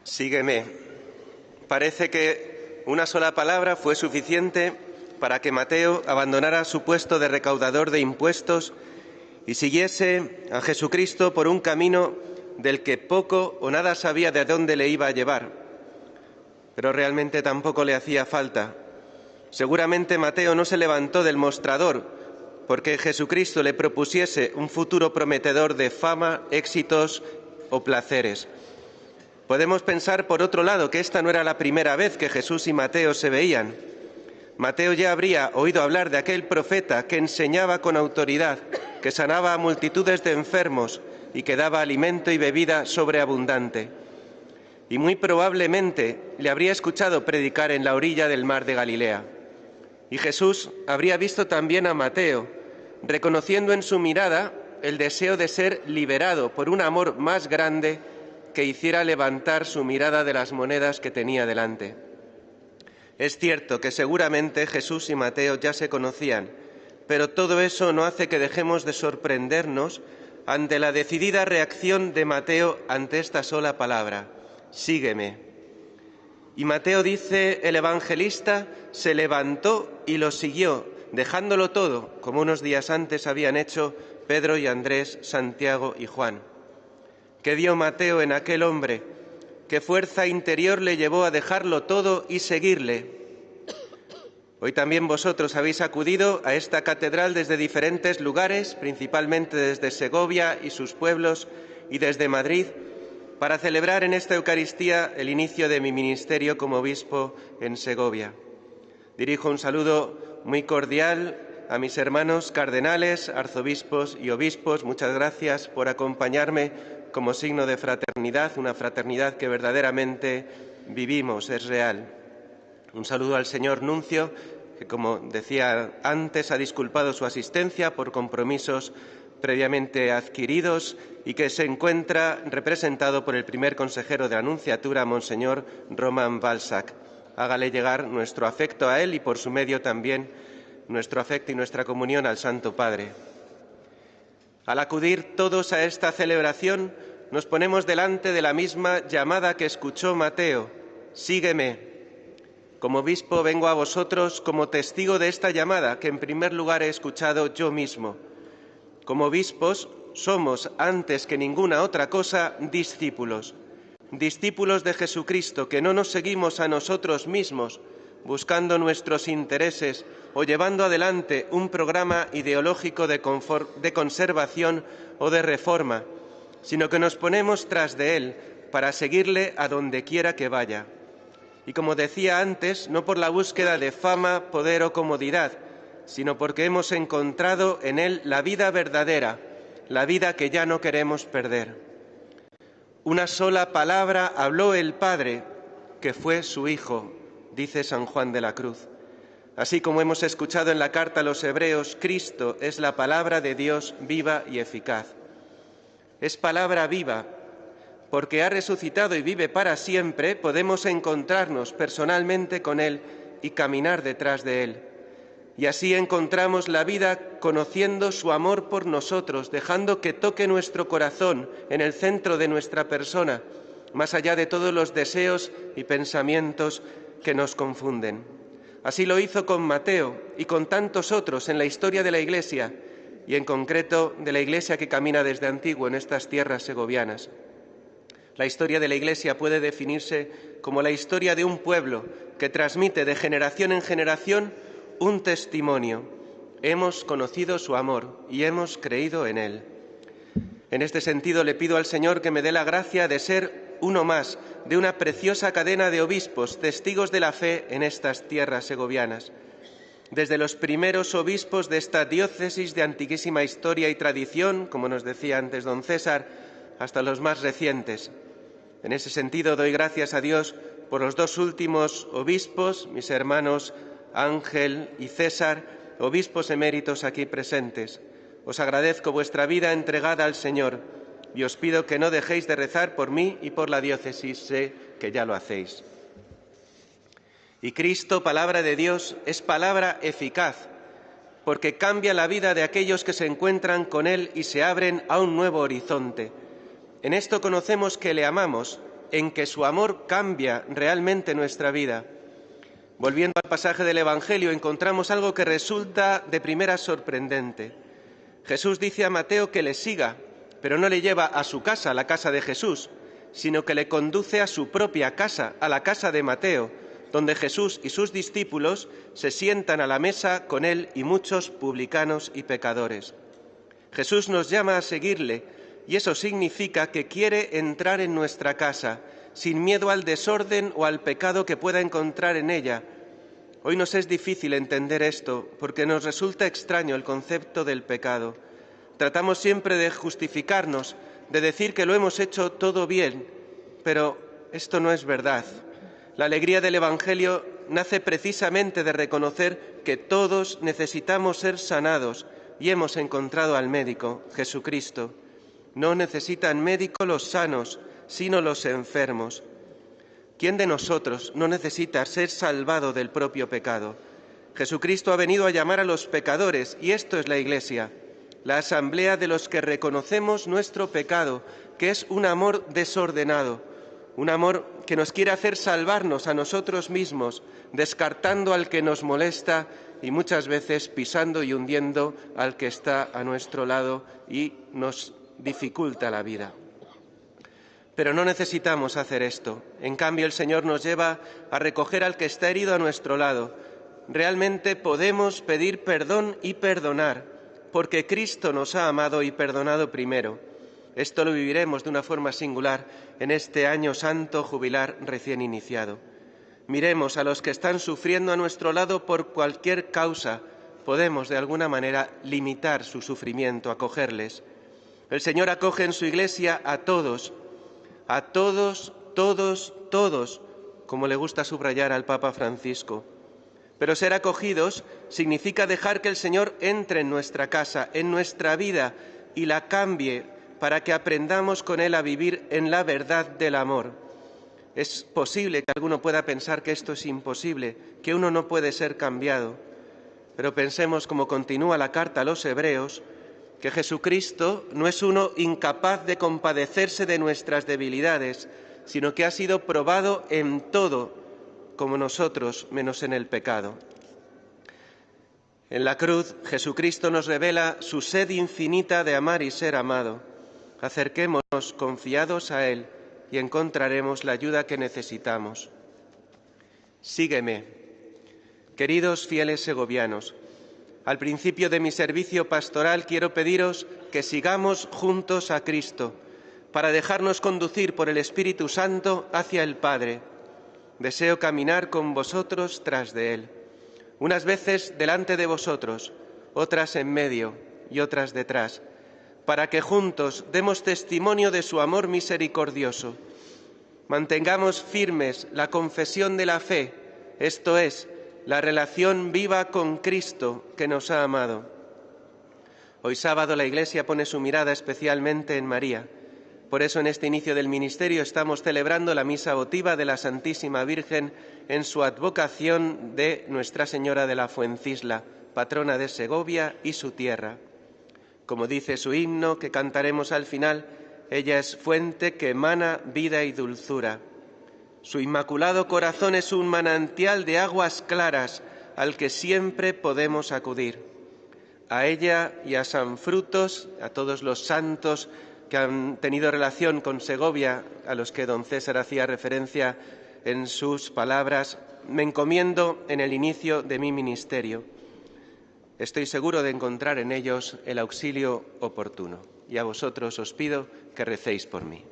Sígueme. Parece que una sola palabra fue suficiente para que Mateo abandonara su puesto de recaudador de impuestos y siguiese a Jesucristo por un camino del que poco o nada sabía de dónde le iba a llevar. Pero realmente tampoco le hacía falta. Seguramente Mateo no se levantó del mostrador porque Jesucristo le propusiese un futuro prometedor de fama, éxitos o placeres. Podemos pensar, por otro lado, que esta no era la primera vez que Jesús y Mateo se veían. Mateo ya habría oído hablar de aquel profeta que enseñaba con autoridad, que sanaba a multitudes de enfermos y que daba alimento y bebida sobreabundante. Y muy probablemente le habría escuchado predicar en la orilla del mar de Galilea. Y Jesús habría visto también a Mateo, reconociendo en su mirada el deseo de ser liberado por un amor más grande que hiciera levantar su mirada de las monedas que tenía delante. Es cierto que seguramente Jesús y Mateo ya se conocían, pero todo eso no hace que dejemos de sorprendernos ante la decidida reacción de Mateo ante esta sola palabra: sígueme. Y Mateo, dice el evangelista, se levantó y lo siguió, dejándolo todo, como unos días antes habían hecho Pedro y Andrés, Santiago y Juan. ¿Qué vio Mateo en aquel hombre? ¿Qué fuerza interior le llevó a dejarlo todo y seguirle? Hoy también vosotros habéis acudido a esta catedral desde diferentes lugares, principalmente desde Segovia y sus pueblos y desde Madrid, para celebrar en esta Eucaristía el inicio de mi ministerio como obispo en Segovia. Dirijo un saludo muy cordial a mis hermanos cardenales, arzobispos y obispos. Muchas gracias por acompañarme como signo de fraternidad, una fraternidad que verdaderamente vivimos, es real. Un saludo al señor nuncio, que, como decía antes, ha disculpado su asistencia por compromisos previamente adquiridos y que se encuentra representado por el primer consejero de la Nunciatura, Monseñor Roman Balzac. Hágale llegar nuestro afecto a él y por su medio también nuestro afecto y nuestra comunión al Santo Padre. Al acudir todos a esta celebración, nos ponemos delante de la misma llamada que escuchó Mateo: sígueme. Como obispo vengo a vosotros como testigo de esta llamada que en primer lugar he escuchado yo mismo. Como obispos somos, antes que ninguna otra cosa, discípulos. Discípulos de Jesucristo, que no nos seguimos a nosotros mismos, buscando nuestros intereses o llevando adelante un programa ideológico de conservación o de reforma, sino que nos ponemos tras de él para seguirle a donde quiera que vaya. Y como decía antes, no por la búsqueda de fama, poder o comodidad, sino porque hemos encontrado en él la vida verdadera, la vida que ya no queremos perder. Una sola palabra habló el Padre, que fue su Hijo, dice San Juan de la Cruz. Así como hemos escuchado en la carta a los Hebreos, Cristo es la palabra de Dios viva y eficaz. Es palabra viva, porque ha resucitado y vive para siempre. Podemos encontrarnos personalmente con Él y caminar detrás de Él. Y así encontramos la vida conociendo su amor por nosotros, dejando que toque nuestro corazón en el centro de nuestra persona, más allá de todos los deseos y pensamientos que nos confunden. Así lo hizo con Mateo y con tantos otros en la historia de la Iglesia, y en concreto de la Iglesia que camina desde antiguo en estas tierras segovianas. La historia de la Iglesia puede definirse como la historia de un pueblo que transmite de generación en generación un testimonio. Hemos conocido su amor y hemos creído en él. En este sentido le pido al Señor que me dé la gracia de ser uno más de una preciosa cadena de obispos, testigos de la fe en estas tierras segovianas. Desde los primeros obispos de esta diócesis de antiquísima historia y tradición, como nos decía antes don César, hasta los más recientes. En ese sentido doy gracias a Dios por los dos últimos obispos, mis hermanos Ángel y César, obispos eméritos aquí presentes. Os agradezco vuestra vida entregada al Señor y os pido que no dejéis de rezar por mí y por la diócesis, sé que ya lo hacéis. Y Cristo, palabra de Dios, es palabra eficaz, porque cambia la vida de aquellos que se encuentran con Él y se abren a un nuevo horizonte. En esto conocemos que le amamos, en que su amor cambia realmente nuestra vida. Volviendo al pasaje del Evangelio, encontramos algo que resulta de primera sorprendente. Jesús dice a Mateo que le siga, pero no le lleva a su casa, a la casa de Jesús, sino que le conduce a su propia casa, a la casa de Mateo, donde Jesús y sus discípulos se sientan a la mesa con él y muchos publicanos y pecadores. Jesús nos llama a seguirle, y eso significa que quiere entrar en nuestra casa, sin miedo al desorden o al pecado que pueda encontrar en ella. Hoy nos es difícil entender esto, porque nos resulta extraño el concepto del pecado. Tratamos siempre de justificarnos, de decir que lo hemos hecho todo bien, pero esto no es verdad. La alegría del Evangelio nace precisamente de reconocer que todos necesitamos ser sanados y hemos encontrado al médico, Jesucristo. No necesitan médico los sanos, sino los enfermos. ¿Quién de nosotros no necesita ser salvado del propio pecado? Jesucristo ha venido a llamar a los pecadores, y esto es la Iglesia, la asamblea de los que reconocemos nuestro pecado, que es un amor desordenado, un amor que nos quiere hacer salvarnos a nosotros mismos, descartando al que nos molesta y muchas veces pisando y hundiendo al que está a nuestro lado y nos dificulta la vida. Pero no necesitamos hacer esto. En cambio, el Señor nos lleva a recoger al que está herido a nuestro lado. Realmente podemos pedir perdón y perdonar, porque Cristo nos ha amado y perdonado primero. Esto lo viviremos de una forma singular en este año santo jubilar recién iniciado. Miremos a los que están sufriendo a nuestro lado por cualquier causa. Podemos, de alguna manera, limitar su sufrimiento, acogerles. El Señor acoge en su Iglesia a todos, todos, como le gusta subrayar al Papa Francisco. Pero ser acogidos significa dejar que el Señor entre en nuestra casa, en nuestra vida, y la cambie para que aprendamos con Él a vivir en la verdad del amor. Es posible que alguno pueda pensar que esto es imposible, que uno no puede ser cambiado. Pero pensemos, como continúa la carta a los Hebreos, que Jesucristo no es uno incapaz de compadecerse de nuestras debilidades, sino que ha sido probado en todo, como nosotros, menos en el pecado. En la cruz, Jesucristo nos revela su sed infinita de amar y ser amado. Acerquémonos confiados a Él y encontraremos la ayuda que necesitamos. Sígueme. Queridos fieles segovianos, al principio de mi servicio pastoral quiero pediros que sigamos juntos a Cristo para dejarnos conducir por el Espíritu Santo hacia el Padre. Deseo caminar con vosotros tras de Él, unas veces delante de vosotros, otras en medio y otras detrás, para que juntos demos testimonio de su amor misericordioso. Mantengamos firmes la confesión de la fe, esto es, la relación viva con Cristo que nos ha amado. Hoy sábado la Iglesia pone su mirada especialmente en María. Por eso en este inicio del ministerio estamos celebrando la misa votiva de la Santísima Virgen en su advocación de Nuestra Señora de la Fuencisla, patrona de Segovia y su tierra. Como dice su himno, que cantaremos al final, ella es fuente que emana vida y dulzura. Su inmaculado corazón es un manantial de aguas claras al que siempre podemos acudir. A ella y a San Frutos, a todos los santos que han tenido relación con Segovia, a los que don César hacía referencia en sus palabras, me encomiendo en el inicio de mi ministerio. Estoy seguro de encontrar en ellos el auxilio oportuno, y a vosotros os pido que recéis por mí.